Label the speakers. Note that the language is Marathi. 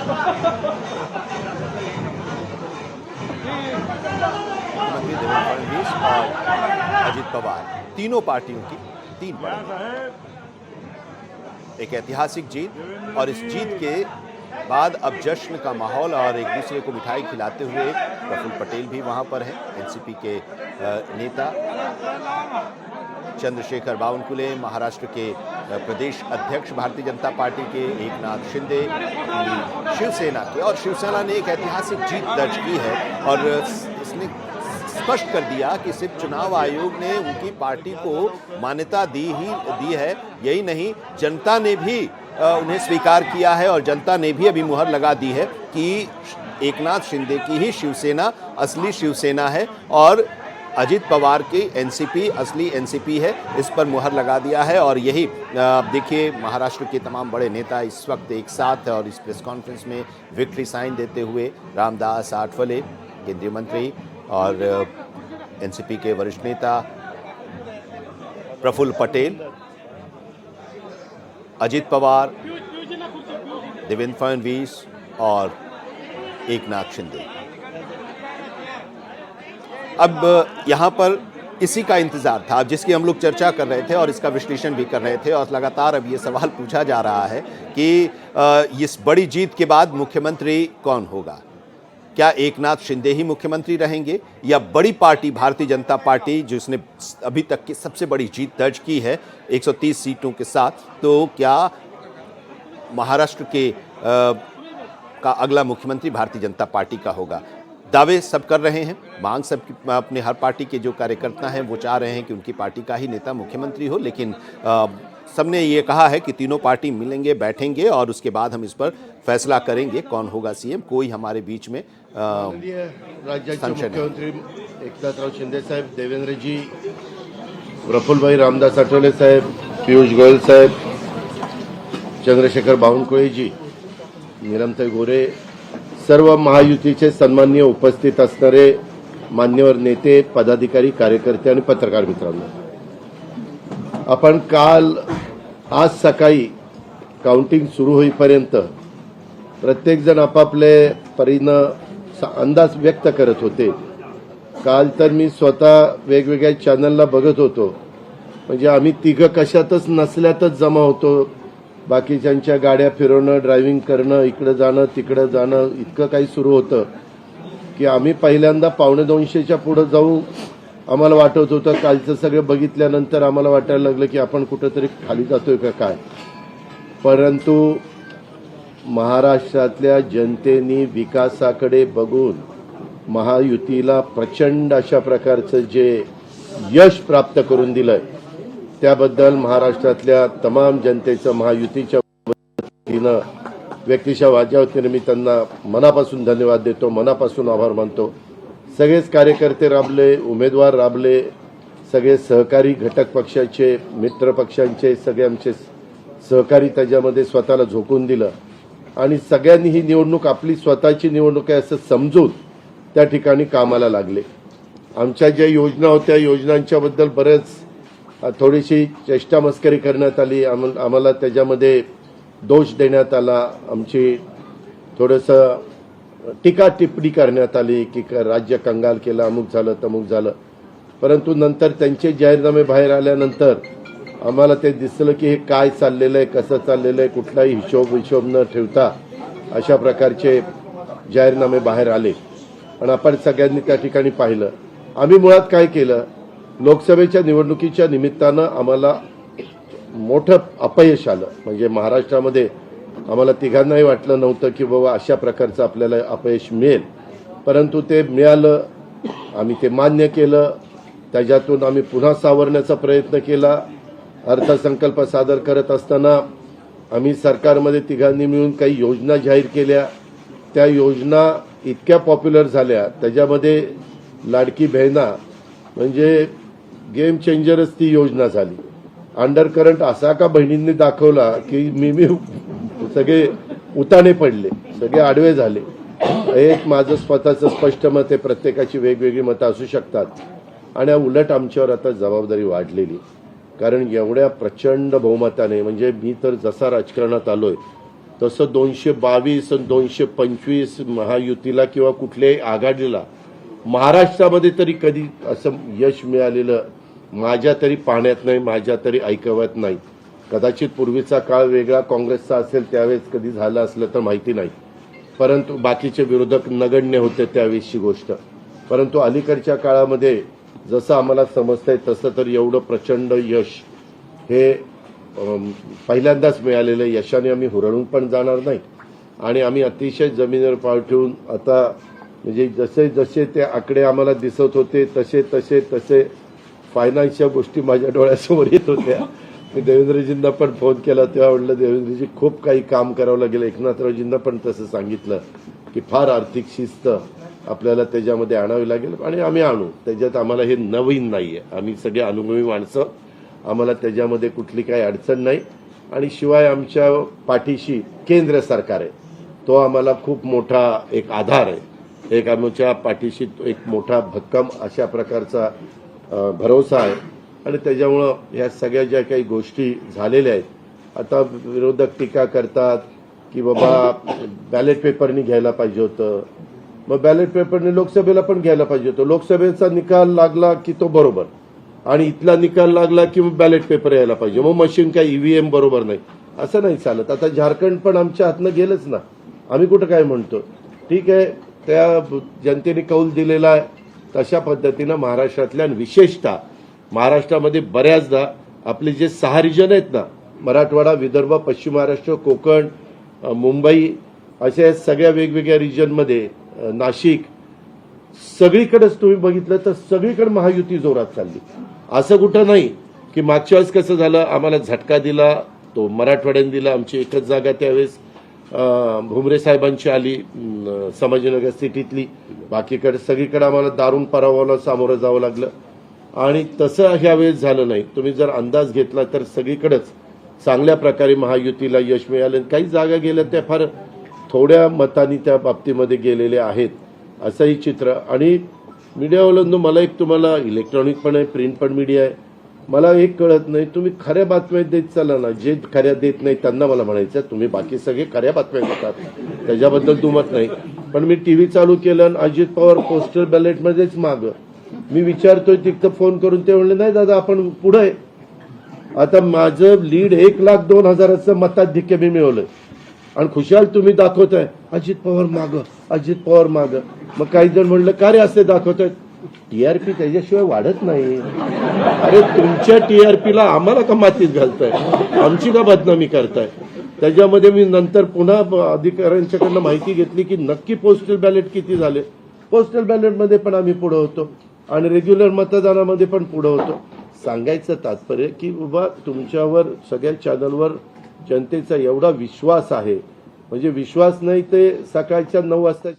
Speaker 1: मुख्यमंत्री देवेंद्र फडणवीस और अजित पवार, तीनों पार्टियों की 3 बड़े, एक ऐतिहासिक जीत, और इस जीत के बाद अब जश्न का माहौल और एक दूसरे को मिठाई खिलाते हुए प्रफुल्ल पटेल भी वहां पर हैं। एनसीपी के नेता चंद्रशेखर बावनकुले, महाराष्ट्र के प्रदेश अध्यक्ष भारतीय जनता पार्टी के एकनाथ शिंदे, शिवसेना के, और शिवसेना ने एक ऐतिहासिक जीत दर्ज की है और इसने स्पष्ट कर दिया कि सिर्फ चुनाव आयोग ने उनकी पार्टी को मान्यता दी है, यही नहीं, जनता ने भी उन्हें स्वीकार किया है और जनता ने भी अभी मुहर लगा दी है कि एकनाथ शिंदे की ही शिवसेना असली शिवसेना है और अजित पवार की एनसीपी असली एनसीपी है। इस पर मुहर लगा दिया है और यही देखिए, महाराष्ट्र के तमाम बड़े नेता इस वक्त एक साथ और इस प्रेस कॉन्फ्रेंस में विक्ट्री साइन देते हुए रामदास आठवले, केंद्रीय मंत्री, और एनसीपी के वरिष्ठ नेता प्रफुल्ल पटेल, अजित पवार, देवेंद्र फडणवीस और एकनाथ शिंदे। अब यहाँ पर इसी का इंतजार था जिसकी हम लोग चर्चा कर रहे थे और इसका विश्लेषण भी कर रहे थे, और लगातार अब ये सवाल पूछा जा रहा है कि इस बड़ी जीत के बाद मुख्यमंत्री कौन होगा। क्या एकनाथ शिंदे ही मुख्यमंत्री रहेंगे या बड़ी पार्टी भारतीय जनता पार्टी, जिसने अभी तक की सबसे बड़ी जीत दर्ज की है 130 सीटों के साथ, तो क्या महाराष्ट्र के का अगला मुख्यमंत्री भारतीय जनता पार्टी का होगा। दावे सब कर रहे हैं, मांग सब अपने हर पार्टी के जो कार्यकर्ता हैं वो चाह रहे हैं कि उनकी पार्टी का ही नेता मुख्यमंत्री हो, लेकिन सबने ये कहा है कि तीनों पार्टी मिलेंगे, बैठेंगे और उसके बाद हम इस पर फैसला करेंगे कौन होगा सीएम। कोई हमारे बीच में
Speaker 2: राज्याचे मुख्यमंत्री एकनाथराव शिंदे साहेब, देवेंद्रजी, प्रफुल्लभाई रामदास आठवले साहेब, पीयूष गोयल साहेब, चंद्रशेखर बावनकुळेजी, नीलमताई गोरे, सर्व महायुतीचे सन्माननीय उपस्थित असणारे मान्यवर नेते, पदाधिकारी, कार्यकर्ते आणि पत्रकार मित्रांनो, आपण आज सकाळी काउंटिंग सुरू होईपर्यंत प्रत्येक जण आपापले परीनं अंदाज व्यक्त करत होते। काल तर मी स्वतः वेगवेगळ्या चॅनलला बघत होतो, म्हणजे आम्ही तिघं कशातच नसल्यातच जमा होतो, बाकीच्यांच्या गाड्या फिरवणं, ड्रायव्हिंग करणं, इकडे जाणं तिकडे जाणं, इतकं काही सुरू होतं की आम्ही पहिल्यांदा 1:45च्या पुढे जाऊ आम्हाला वाटत होतं। कालचं सगळं बघितल्यानंतर आम्हाला वाटायला लागलं की आपण कुठेतरी खाली जातोय का काय, परंतु महाराष्ट्रातल्या जनतेने विकासाकडे बघून महायुतीला प्रचंड अशा प्रकारचं जे यश प्राप्त करून दिलंय त्याबद्दल महाराष्ट्रातल्या तमाम जनतेचं महायुतीच्या वतीनं व्यक्तिशः माझ्या वतीनं मी त्यांना मनापासून धन्यवाद देतो, मनापासून आभार मानतो। सगळेच कार्यकर्ते राबले, उमेदवार राबले, सगळे सहकारी घटक पक्षाचे, मित्र पक्षांचे सगळे आमचे सहकारी त्याच्यामध्ये स्वतःला झोकून दिलं आणि सगळ्यांनी ही निवडणूक आपली स्वतःची निवडणूक आहे असं समजून त्या ठिकाणी कामाला लागले। आमच्या ज्या योजना होत्या योजनांच्याबद्दल बरेच थोडीशी चेष्टा मस्करी करण्यात आली, आम्हाला त्याच्यामध्ये दोष देण्यात आला, आमची थोडंसं टीका टिप्पणी करण्यात आली की राज्य कंगाल केलं, अमुक झालं तमुक झालं, परंतु नंतर त्यांचे जाहीरनामे बाहेर आल्यानंतर आम्हाला ते दिसलं की हे काय चाललेलं आहे, कसं चाललेलं आहे, कुठलाही हिशोब न ठेवता अशा प्रकारचे जाहीरनामे बाहेर आले आणि आपण सगळ्यांनी त्या ठिकाणी पाहिलं। आम्ही मुळात काय केलं, लोकसभेच्या निवडणुकीच्या निमित्तानं आम्हाला मोठं अपयश आलं, म्हणजे महाराष्ट्रामध्ये आम्हाला तिघांनाही वाटलं नव्हतं की बाबा अशा प्रकारचं आपल्याला अपयश मिळेल, परंतु ते मिळालं, आम्ही ते मान्य केलं, त्याच्यातून आम्ही पुन्हा सावरण्याचा प्रयत्न केला। अर्थसंकल्प सादर करत असताना आम्ही सरकारमध्ये तिघांनी मिळून काही योजना जाहीर केल्या, त्या योजना इतक्या पॉप्युलर झाल्या, त्याच्यामध्ये लाडकी बहिणा म्हणजे गेम चेंजरच ती योजना झाली। अंडरकरंट असा का बहिणींनी दाखवला की मी सगळे उताने पडले, सगळे आडवे झाले। एक माझं स्वतःचं स्पष्ट मत आहे, प्रत्येकाची वेगवेगळी मतं असू शकतात आणि उलट आमच्यावर आता जबाबदारी वाढलेली, कारण एवढ्या प्रचंड बहुमताने, म्हणजे मी तर जसा राजकारणात आलोय तसं 222 आणि 225 महायुतीला किंवा कुठल्याही आघाडीला महाराष्ट्रामध्ये तरी कधी असं यश मिळालेलं माझ्या तरी पाहण्यात नाही, माझ्या तरी ऐकवत नाही. कदाचित पूर्वीचा काळ वेगळा काँग्रेसचा असेल, त्यावेळेस कधी झालं असलं तर माहिती नाही, परंतु बाकीचे विरोधक नगण्य होते त्यावेळेसची गोष्ट. परंतु अलीकडच्या काळामध्ये जसं आम्हाला समजतंय तसं तर एवढं प्रचंड यश हे पहिल्यांदाच मिळालेलं यशाने आम्ही हुरळून पण जाणार नाही. आणि आम्ही अतिशय जमिनीवर पाय ठेवून आता म्हणजे जसे जसे ते आकडे आम्हाला दिसत होते तसे तसे तसे फायनान्सच्या गोष्टी माझ्या डोळ्यासमोर येत होत्या. मी देवेंद्रजींना पण फोन केला तेव्हा म्हटलं देवेंद्रजी खूप काही काम करावं लागेल. एकनाथरावजींना पण तसं सांगितलं की फार आर्थिक शिस्त आपल्याला त्याच्यामध्ये आणावी लागेल आणि आम्ही आणू. त्याच्यात आम्हाला हे नवीन नाहीये, आम्ही सगळे अनुभवी माणसं, आम्हाला त्याच्यामध्ये कुठली काही अडचण नाही. आणि शिवाय आमच्या पाठीशी केंद्र सरकार आहे, तो आम्हाला खूप मोठा एक आधार आहे. एक आमच्या पाठीशी एक मोठा भक्कम अशा प्रकारचा भरोसा आहे. आणि त्याच्यामुळं ह्या सगळ्या ज्या काही गोष्टी झालेल्या आहेत, आता विरोधक टीका करतात की बाबा बॅलेट पेपरनी घ्यायला पाहिजे होतं, मग बॅलेट पेपरने लोकसभेला पण घ्यायला पाहिजे होतं. लोकसभेचा निकाल लागला की तो बरोबर आणि इथला निकाल लागला की मग बॅलेट पेपर यायला पाहिजे, मग मशीन काय ईव्हीएम बरोबर नाही, असं नाही चालत. आता झारखंड पण आमच्या हातनं गेलंच ना, आम्ही कुठं काय म्हणतो. ठीक आहे, त्या जनतेने कौल दिलेला आहे तशा पद्धतीनं महाराष्ट्रातल्या विशेषतः महाराष्ट्रामध्ये बऱ्याचदा आपले जे 6 रिजन आहेत ना, मराठवाडा, विदर्भ, पश्चिम महाराष्ट्र, कोकण, मुंबई, अशा सगळ्या वेगवेगळ्या रिजनमध्ये, नाशिक, सगळीकडेच तुम्ही बघितलं तर सगळीकडे महायुती जोरात चालली. असं कुठं नाही की मागच्या वेळेस कसं झालं, आम्हाला झटका दिला तो मराठवाड्याने दिला. आमची एकच जागा त्यावेळेस भुमरे साहेबांची आली संभाजीनगर सिटीतली, बाकीकडे सगळीकडे आम्हाला दारुण पराभवाला सामोरं जावं लागलं. आणि तसं ह्यावेळेस झालं नाही. तुम्ही जर अंदाज घेतला तर सगळीकडेच चांगल्या प्रकारे महायुतीला यश मिळालं. काही जागा गेल्या त्या फार थोड्या मतांनी त्या बाबतीमध्ये गेलेल्या आहेत, असंही चित्र. आणि मीडियावाल्यांनो, मला एक तुम्हाला इलेक्ट्रॉनिक पण आहे, प्रिंट पण मीडिया आहे, मला एक कळत नाही, तुम्ही खऱ्या बातम्या देत चाला ना. जे खऱ्या देत नाही त्यांना मला म्हणायचं तुम्ही बाकी सगळे खऱ्या बातम्या देतात, त्याच्याबद्दल दुमत नाही. पण मी टीव्ही चालू केलं आणि अजित पवार पोस्टल बॅलेटमध्येच मागं. मी विचारतोय तिथं फोन करून, ते म्हणले नाही दादा आपण पुढे आहे. आता माझं लीड 1,02,000 मताधिक्य मी मिळवलंय आणि खुशाल तुम्ही दाखवताय अजित पवार मागं, अजित पवार मागं. मग काही जण म्हणलं का रे असे दाखवतायत, टीआरपी त्याच्याशिवाय वाढत नाही. अरे तुमच्या टीआरपीला आम्हाला का मातीत घालताय, आमची का बदनामी करताय. त्याच्यामध्ये मी नंतर पुन्हा अधिकाऱ्यांच्याकडनं माहिती घेतली की नक्की पोस्टल बॅलेट किती झाले. पोस्टल बॅलेटमध्ये पण आम्ही पुढे होतो आणि रेग्युलर मतदानामध्ये पण पुढे होतो. सांगायचं तात्पर्य की बाबा तुमच्यावर सगळ्या चॅनलवर जनतेचा एवढा विश्वास आहे, म्हणजे विश्वास नाही ते सकाळच्या 9 वाजता